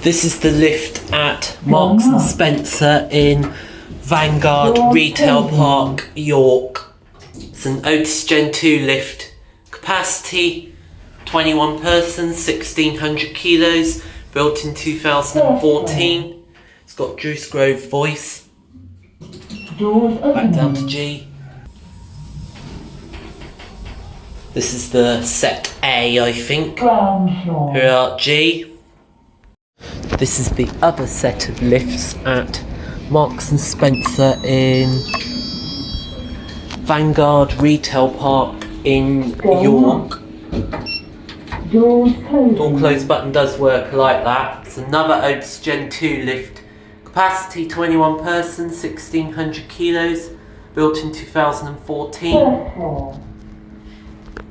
This is the lift at Marks and Spencer in Vanguard Retail Park, York. It's an Otis Gen 2 lift. Capacity 21 persons, 1600 kilos, built in 2014. It's got Juice Grove voice. Back down to G. This is the set A, I think. Here are G. This is the other set of lifts at Marks and Spencer in Vanguard Retail Park in York. Door close button does work like that. It's another Otis Gen 2 lift. Capacity 21 persons, 1600 kilos, built in 2014.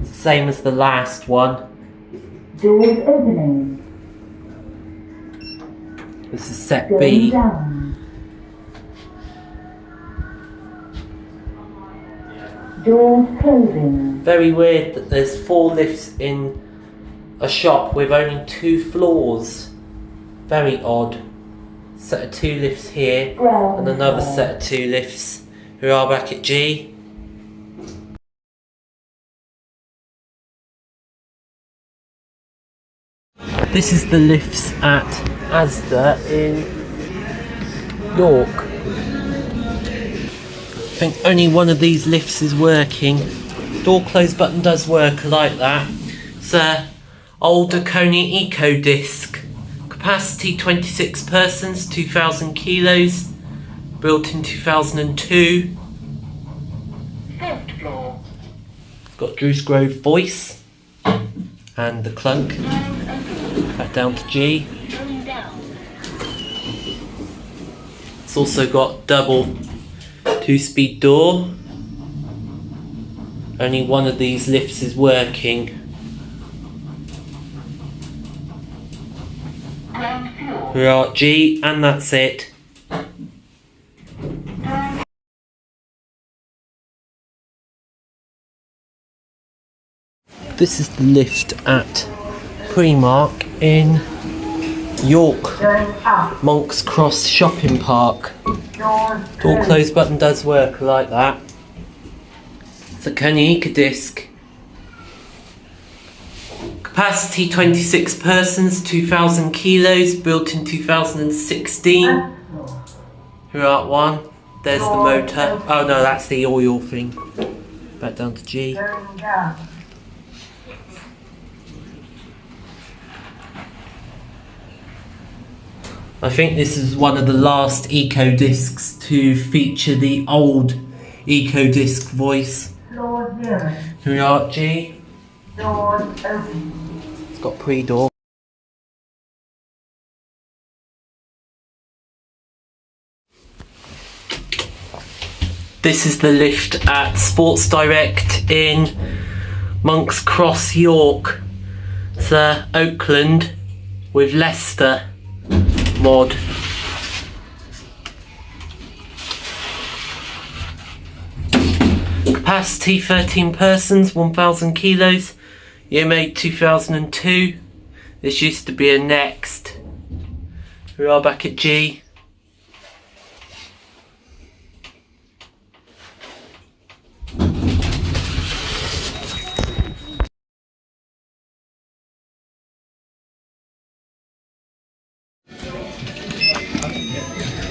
Same as the last one. Doors opening. This is set B. Doors closing. Very weird that there's 4 lifts in a shop with only 2 floors. Very odd. Set of 2 lifts here and another set of 2 lifts. We are back at G. This is the lifts at Asda in York. I think only one of these lifts is working. Door close button does work like that. It's an older Coney ECODISC. Capacity 26 persons, 2000 kilos, built in 2002. First floor. It's got Juice Grove voice and the clunk. Back down to G. It's also got double 2-speed door. Only one of these lifts is working. We are at G, and that's it. This is the lift at Primark in York, Monk's Cross Shopping Park. Door close button does work like that. It's a Coney ECODISC. Capacity 26 persons, 2000 kilos, built in 2016. Here are one. There's the motor. Oh no, that's the oil thing. Back down to G. I think this is one of the last ECODISCs to feature the old ECODISC voice. Here we are, G. It's got pre-door. This is the lift at Sports Direct in Monk's Cross, York. It's Oakland with Leicester mod. Capacity 13 persons, 1000 kilos. Year made 2002. This used to be a Next. We are back at G.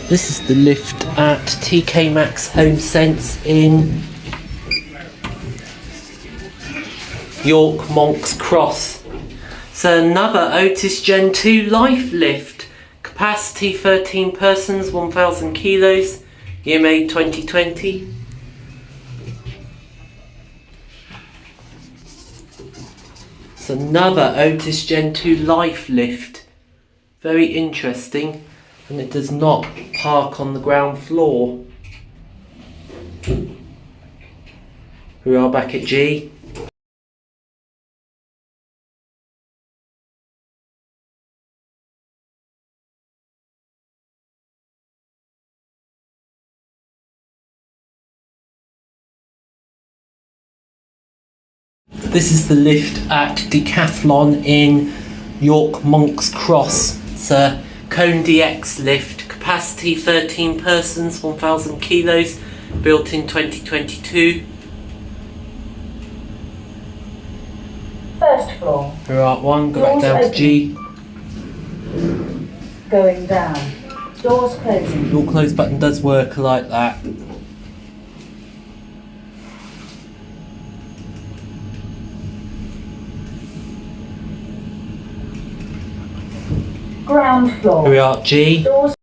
This is the lift at Maxx HomeSense in York, Monk's Cross. It's another Otis Gen 2 life lift. Capacity 13 persons, 1000 kilos. Year made 2020. It's another Otis Gen 2 life lift. Very interesting. And it does not park on the ground floor. We are back at G. This is the lift at Decathlon in York, Monk's Cross. It's a Cone DX lift, capacity 13 persons, 1,000 kilos, built in 2022. First floor. Right, one, go back down to G. Going down. Doors closing. Door close button does work like that. Ground floor. Here we are, G. Doors